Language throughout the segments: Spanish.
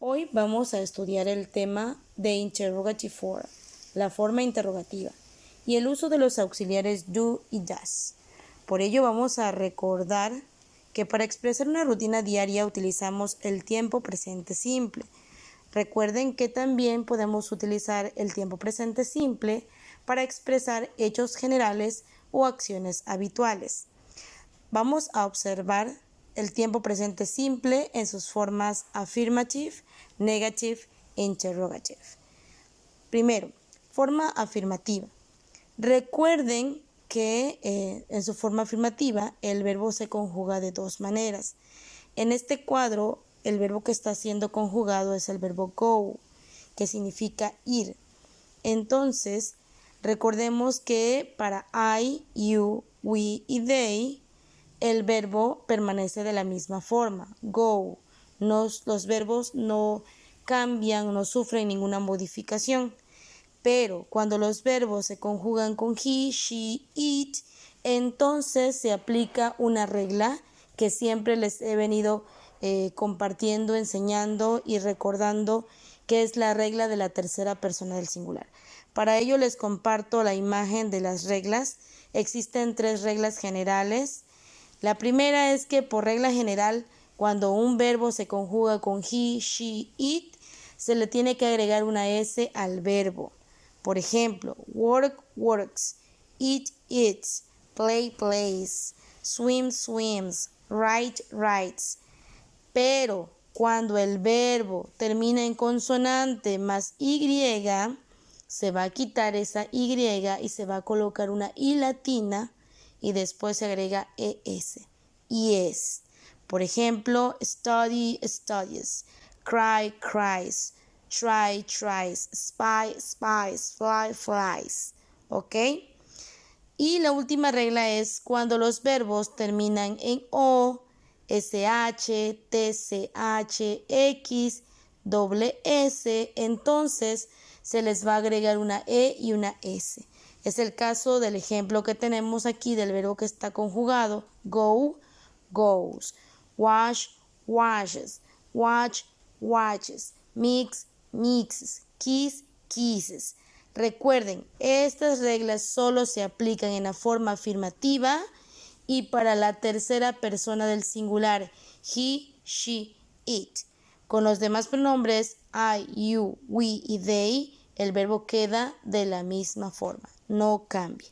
Hoy vamos a estudiar el tema de Interrogative Form, la forma interrogativa, y el uso de los auxiliares do y does. Por ello vamos a recordar que para expresar una rutina diaria utilizamos el tiempo presente simple. Recuerden que también podemos utilizar el tiempo presente simple para expresar hechos generales o acciones habituales. Vamos a observar el tiempo presente simple en sus formas affirmative, negative e interrogative. Primero, forma afirmativa. Recuerden que en su forma afirmativa el verbo se conjuga de dos maneras. En este cuadro, el verbo que está siendo conjugado es el verbo go, que significa ir. Entonces, recordemos que para I, you, we y they, el verbo permanece de la misma forma, go. Los verbos no cambian, no sufren ninguna modificación. Pero cuando los verbos se conjugan con he, she, it, entonces se aplica una regla que siempre les he venido compartiendo, enseñando y recordando, que es la regla de la tercera persona del singular. Para ello les comparto la imagen de las reglas. Existen 3 reglas generales. La primera es que por regla general, cuando un verbo se conjuga con he, she, it, se le tiene que agregar una S al verbo. Por ejemplo, work, works, eat, eats, play, plays, swim, swims, write, writes. Pero cuando el verbo termina en consonante más Y, se va a quitar esa Y y se va a colocar una I latina y después se agrega ES. Yes. Por ejemplo, study, studies, cry, cries, try, tries, spy, spies, fly, flies. ¿Ok? Y la última regla es cuando los verbos terminan en O, SH, TCH, X, doble S, entonces se les va a agregar una E y una S. Es el caso del ejemplo que tenemos aquí del verbo que está conjugado, go, goes, wash, washes, watch, watches, mix, mixes, kiss, kisses. Recuerden, estas reglas solo se aplican en la forma afirmativa y para la tercera persona del singular, he, she, it. Con los demás pronombres, I, you, we y they, el verbo queda de la misma forma, no cambia.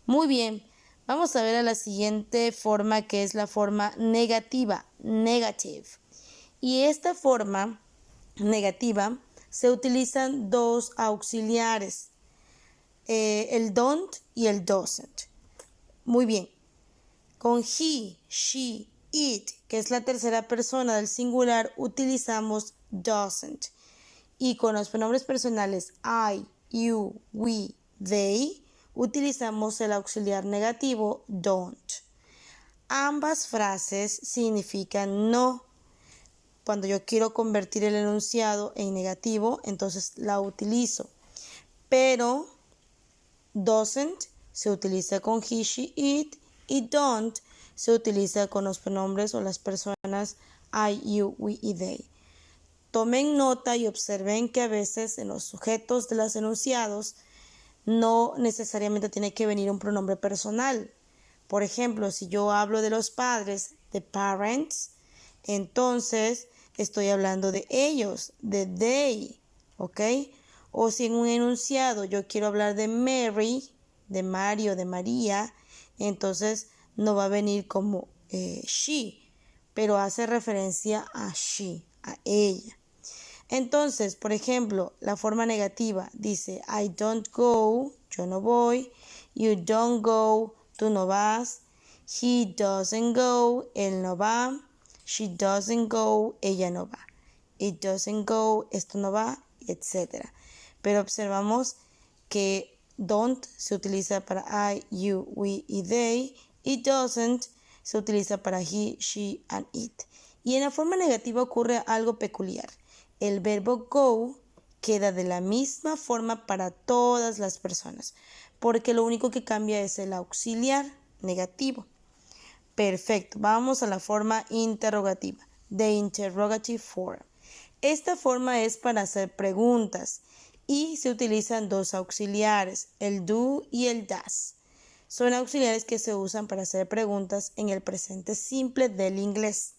Muy bien, vamos a ver a la siguiente forma, que es la forma negativa, negative. Y esta forma negativa se utilizan 2 auxiliares, el don't y el doesn't. Muy bien, con he, she, it, que es la tercera persona del singular, utilizamos doesn't. Y con los pronombres personales I, you, we, they, utilizamos el auxiliar negativo don't. Ambas frases significan no. Cuando yo quiero convertir el enunciado en negativo, entonces la utilizo. Pero doesn't se utiliza con he, she, it, y don't se utiliza con los pronombres o las personas I, you, we y they. Tomen nota y observen que a veces en los sujetos de los enunciados no necesariamente tiene que venir un pronombre personal. Por ejemplo, si yo hablo de los padres, the parents, entonces estoy hablando de ellos, de they, ¿ok? O si en un enunciado yo quiero hablar de Mary, de Mario, de María, entonces no va a venir como she, pero hace referencia a she, a ella. Entonces, por ejemplo, la forma negativa dice I don't go, yo no voy, you don't go, tú no vas, he doesn't go, él no va, she doesn't go, ella no va, it doesn't go, esto no va, etc. Pero observamos que don't se utiliza para I, you, we y they, it doesn't se utiliza para he, she and it. Y en la forma negativa ocurre algo peculiar. El verbo go queda de la misma forma para todas las personas, porque lo único que cambia es el auxiliar negativo. Perfecto, vamos a la forma interrogativa, the interrogative form. Esta forma es para hacer preguntas y se utilizan dos auxiliares, el do y el does. Son auxiliares que se usan para hacer preguntas en el presente simple del inglés.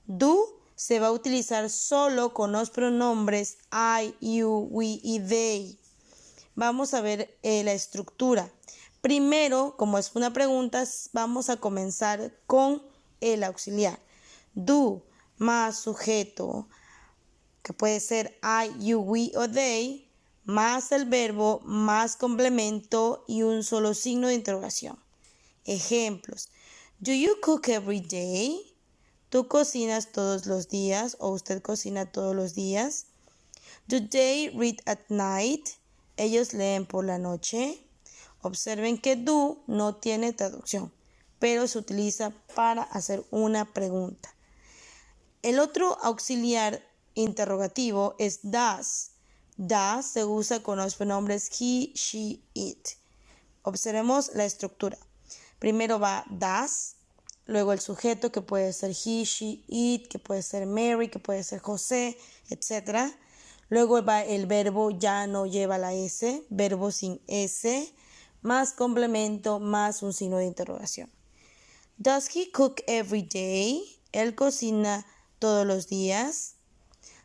Do se va a utilizar solo con los pronombres I, you, we y they. Vamos a ver la estructura. Primero, como es una pregunta, vamos a comenzar con el auxiliar. Do más sujeto, que puede ser I, you, we o they, más el verbo, más complemento y un solo signo de interrogación. Ejemplos. Do you cook every day? ¿Tú cocinas todos los días o usted cocina todos los días? Do they read at night? ¿Ellos leen por la noche? Observen que do no tiene traducción, pero se utiliza para hacer una pregunta. El otro auxiliar interrogativo es does. Does se usa con los pronombres he, she, it. Observemos la estructura. Primero va does, luego el sujeto que puede ser he, she, it, que puede ser Mary, que puede ser José, etc. Luego va el verbo, ya no lleva la S, verbo sin S, más complemento, más un signo de interrogación. Does he cook every day? ¿Él cocina todos los días?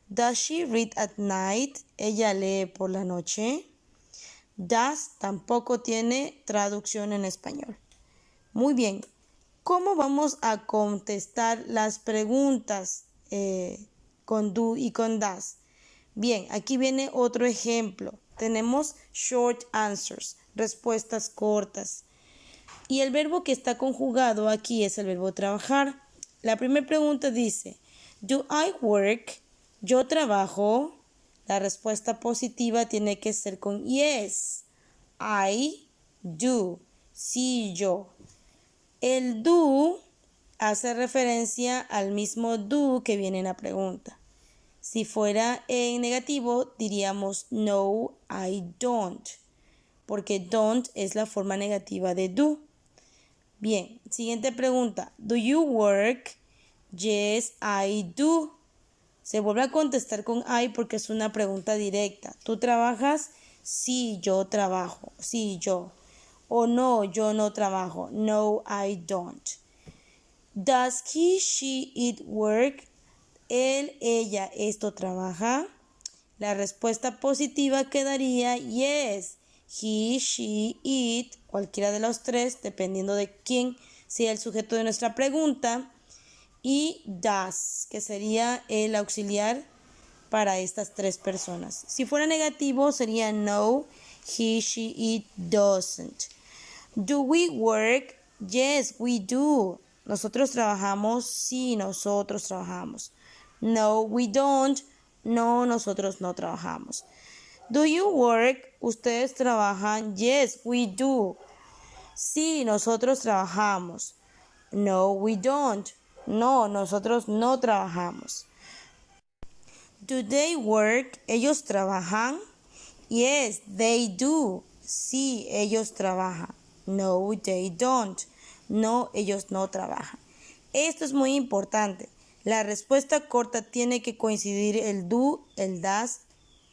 Does she read at night? ¿Ella lee por la noche? Does tampoco tiene traducción en español. Muy bien, ¿cómo vamos a contestar las preguntas con do y con does? Bien, aquí viene otro ejemplo. Tenemos short answers, respuestas cortas. Y el verbo que está conjugado aquí es el verbo trabajar. La primera pregunta dice, do I work? ¿Yo trabajo? La respuesta positiva tiene que ser con yes. I do. Sí, yo. El do hace referencia al mismo do que viene en la pregunta. Si fuera en negativo, diríamos no, I don't, porque don't es la forma negativa de do. Bien, siguiente pregunta. Do you work? Yes, I do. Se vuelve a contestar con I porque es una pregunta directa. ¿Tú trabajas? Sí, yo trabajo. Sí, yo. O no, yo no trabajo. No, I don't. Does he, she, it work? Él, ella, esto trabaja. La respuesta positiva quedaría yes. He, she, it, cualquiera de los tres, dependiendo de quién sea el sujeto de nuestra pregunta. Y does, que sería el auxiliar para estas tres personas. Si fuera negativo sería no, he, she, it doesn't. Do we work? Yes, we do. Nosotros trabajamos, sí, nosotros trabajamos. No, we don't. No, nosotros no trabajamos. Do you work? ¿Ustedes trabajan? Yes, we do. Sí, nosotros trabajamos. No, we don't. No, nosotros no trabajamos. Do they work? ¿Ellos trabajan? Yes, they do. Sí, ellos trabajan. No, they don't. No, ellos no trabajan. Esto es muy importante. La respuesta corta tiene que coincidir el do, el does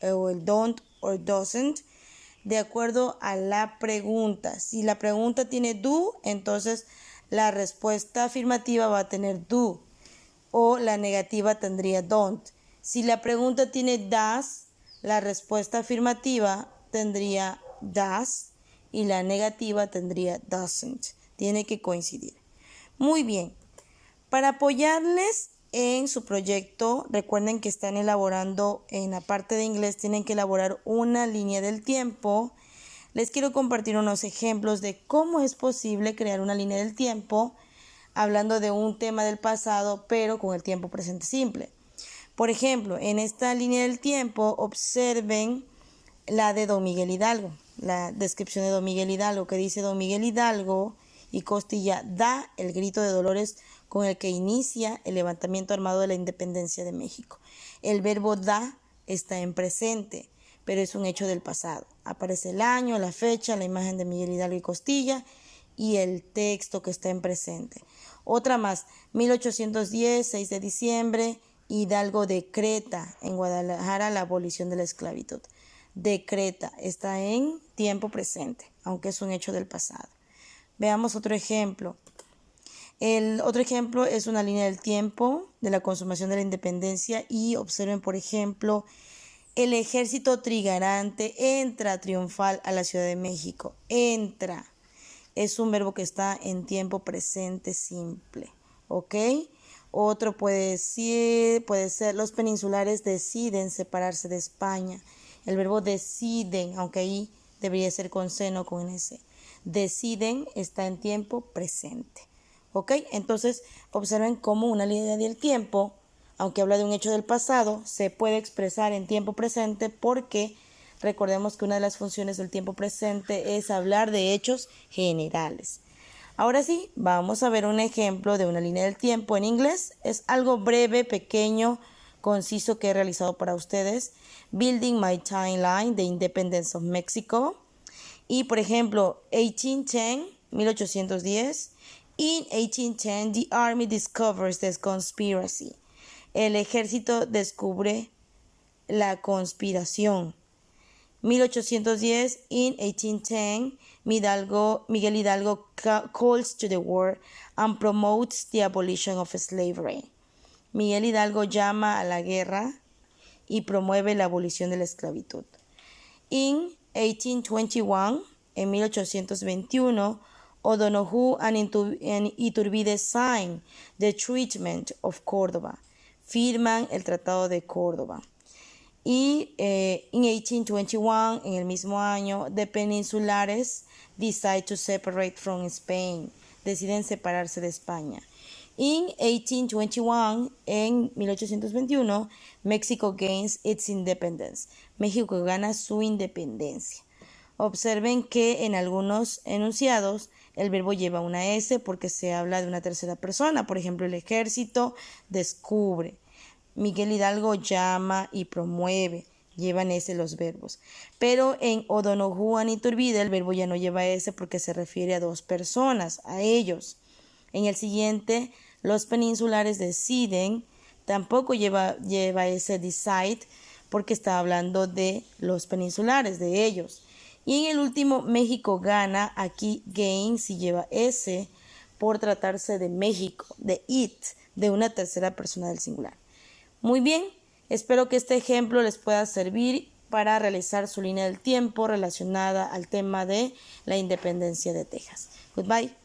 o el don't o doesn't de acuerdo a la pregunta. Si la pregunta tiene do, entonces la respuesta afirmativa va a tener do o la negativa tendría don't. Si la pregunta tiene does, la respuesta afirmativa tendría does y la negativa tendría doesn't. Tiene que coincidir. Muy bien. Para apoyarles en su proyecto, recuerden que están elaborando en la parte de inglés, tienen que elaborar una línea del tiempo. Les quiero compartir unos ejemplos de cómo es posible crear una línea del tiempo hablando de un tema del pasado, pero con el tiempo presente simple. Por ejemplo, en esta línea del tiempo, observen la de Don Miguel Hidalgo, la descripción de Don Miguel Hidalgo, que dice Don Miguel Hidalgo y Costilla da el grito de dolores con el que inicia el levantamiento armado de la independencia de México. El verbo da está en presente, pero es un hecho del pasado. Aparece el año, la fecha, la imagen de Miguel Hidalgo y Costilla y el texto que está en presente. Otra más, 1810, 6 de diciembre, Hidalgo decreta en Guadalajara la abolición de la esclavitud. Decreta, está en tiempo presente, aunque es un hecho del pasado. Veamos otro ejemplo. El otro ejemplo es una línea del tiempo de la consumación de la independencia y observen, por ejemplo, el ejército trigarante entra triunfal a la Ciudad de México. Entra. Es un verbo que está en tiempo presente simple. ¿Ok? Otro puede ser los peninsulares deciden separarse de España. El verbo deciden, aunque ahí debería ser con C, no con S. Deciden está en tiempo presente. ¿Ok? Entonces, observen cómo una línea del tiempo, aunque habla de un hecho del pasado, se puede expresar en tiempo presente porque recordemos que una de las funciones del tiempo presente es hablar de hechos generales. Ahora sí, vamos a ver un ejemplo de una línea del tiempo en inglés. Es algo breve, pequeño, conciso que he realizado para ustedes. Building my timeline, the independence of Mexico. Y por ejemplo, 1810. In 1810, the army discovers the conspiracy. El ejército descubre la conspiración. 1810, in 1810, Miguel Hidalgo calls to the war and promotes the abolition of slavery. Miguel Hidalgo llama a la guerra y promueve la abolición de la esclavitud. In 1821, en 1821, O'Donoghue and Iturbide sign the Treaty of Córdoba. Firman el Tratado de Córdoba. Y en 1821, en el mismo año, the Peninsulares decide to separate from Spain. Deciden separarse de España. In 1821, en 1821, Mexico gains its independence. México gana su independencia. Observen que en algunos enunciados el verbo lleva una S porque se habla de una tercera persona. Por ejemplo, el ejército descubre. Miguel Hidalgo llama y promueve, llevan S los verbos. Pero en O'Donoghue and Iturbide el verbo ya no lleva S porque se refiere a dos personas, a ellos. En el siguiente, los peninsulares deciden, tampoco lleva S decide porque está hablando de los peninsulares, de ellos. Y en el último, México gana, aquí gain sí lleva S por tratarse de México, de it, de una tercera persona del singular. Muy bien, espero que este ejemplo les pueda servir para realizar su línea del tiempo relacionada al tema de la independencia de Texas. Goodbye.